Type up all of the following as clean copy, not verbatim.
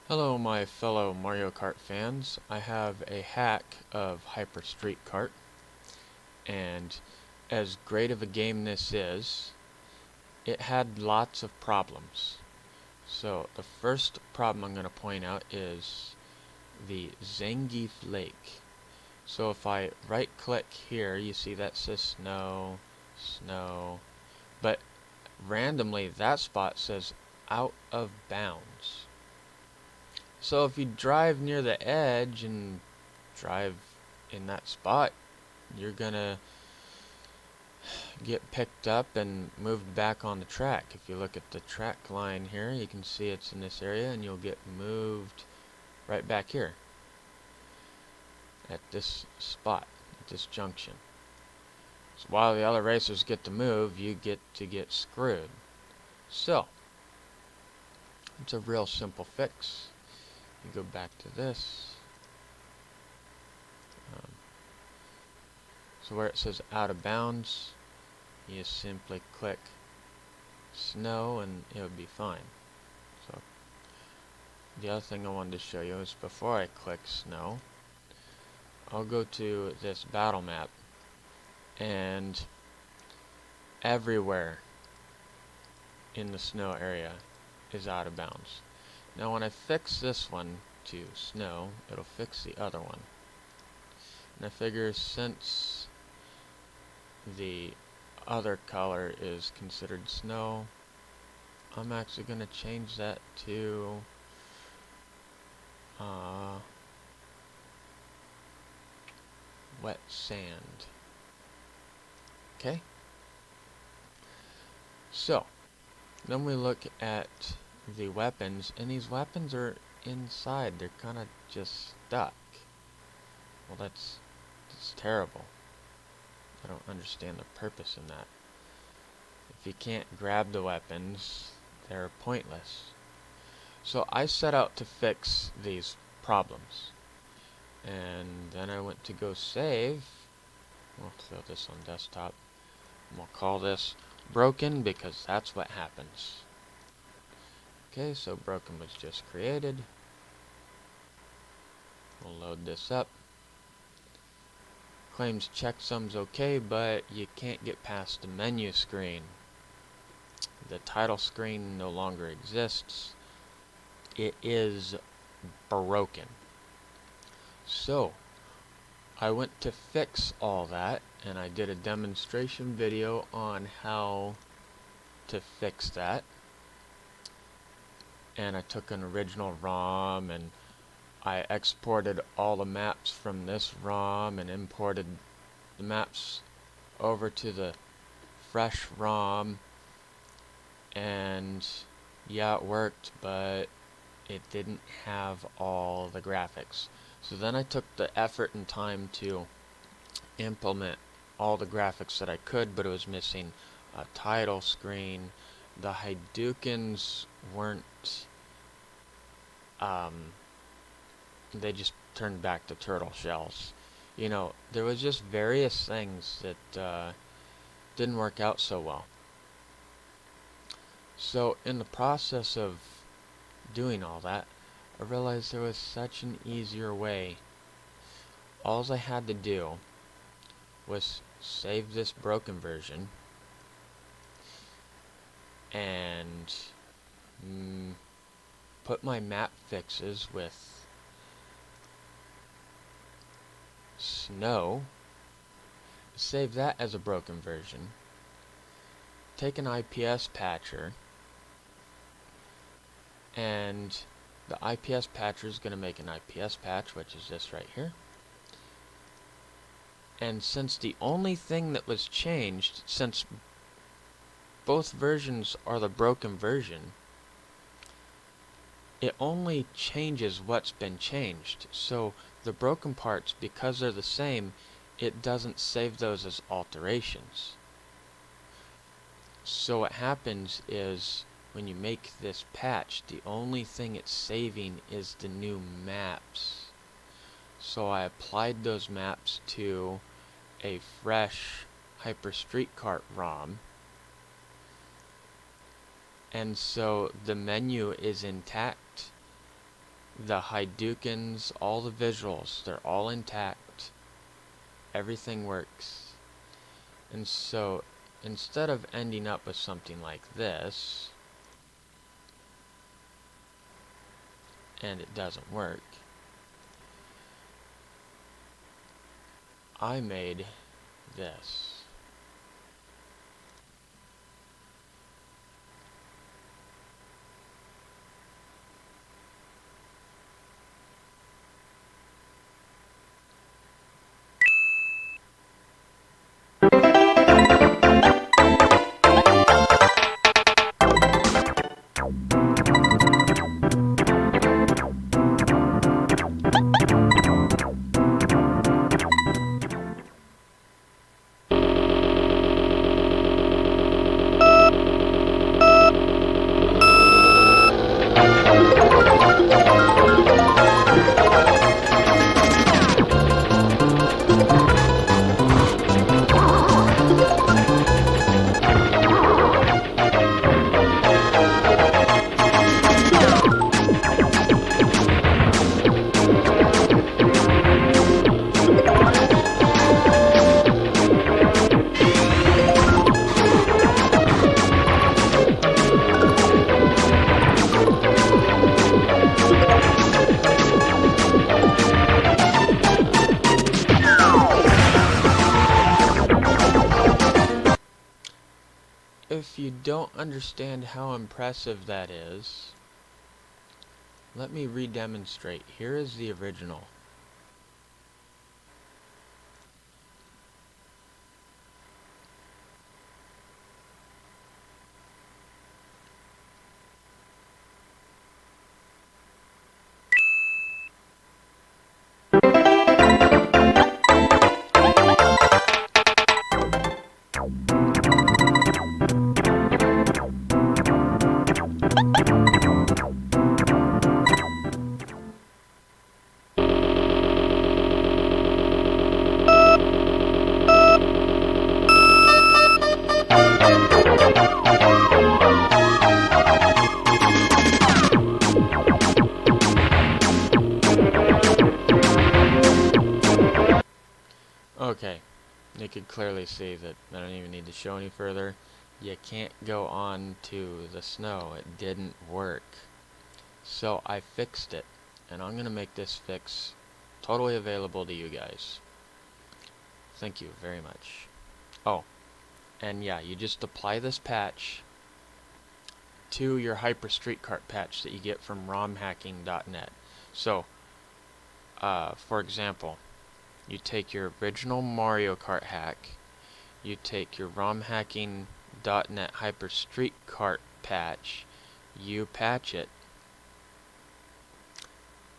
Hello my fellow Mario Kart fans. I have a hack of Hyper Street Kart, and as great of a game this is, it had lots of problems. So the first problem I'm going to point out is the Zangief Lake. So if I right click here, you see that says snow, snow, but randomly that spot says out of bounds. So if you drive near the edge and drive in that spot, you're gonna get picked up and moved back on the track. If you look at the track line here, you can see it's in this area and you'll get moved right back here at this spot, at this junction. So while the other racers get to move, you get to get screwed. So, it's a real simple fix. You go back to this. Um, so where it says out of bounds, you simply click snow and it would be fine. So the other thing I wanted to show you is before I click snow, I'll go to this battle map, and everywhere in the snow area is out of bounds. Now when I fix this one to snow, it'll fix the other one. And I figure since the other color is considered snow, I'm actually going to change that to wet sand. Okay? So, then we look at the weapons, and these weapons are inside. They're kind of just stuck. Well, that's terrible. I don't understand the purpose in that. If you can't grab the weapons, they're pointless. So I set out to fix these problems. And then I went to go save. We'll throw this on desktop. And we'll call this broken because that's what happens. Okay, so broken was just created. We'll load this up. Claims checksum's okay, but you can't get past the menu screen. The title screen no longer exists. It is broken. So, I went to fix all that, and I did a demonstration video on how to fix that. And I took an original ROM and I exported all the maps from this ROM and imported the maps over to the fresh ROM, and yeah, it worked, but it didn't have all the graphics. So then I took the effort and time to implement all the graphics that I could, but it was missing a title screen. The Hadoukens weren't they just turned back to turtle shells. You know, there was just various things that didn't work out so well. So in the process of doing all that, I realized there was such an easier way. All I had to do was save this broken version and put my map fixes with snow, save that as a broken version, take an IPS patcher, and the IPS patcher is going to make an IPS patch, which is this right here. And since the only thing that was changed, since both versions are the broken version, it only changes what's been changed. So the broken parts, because they're the same, it doesn't save those as alterations. So what happens is when you make this patch, the only thing it's saving is the new maps. So I applied those maps to a fresh Hyper Street Kart ROM, and so the menu is intact, The Hadoukens, all the visuals, they're all intact. Everything works. And so, instead of ending up with something like this, and it doesn't work, I made this. If you don't understand how impressive that is, let me re-demonstrate. Here is the original. Okay, you could clearly see that I don't even need to show any further. You can't go on to the snow. It didn't work. So I fixed it, and I'm going to make this fix totally available to you guys. Thank you very much. Oh, and yeah, you just apply this patch to your Hyper Street Kart patch that you get from romhacking.net. So, for example, you take your original Mario Kart hack, you take your romhacking.net Hyper Street Kart patch, you patch it,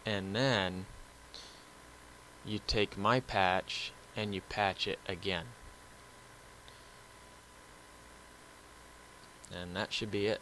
and then you take my patch and you patch it again. And that should be it.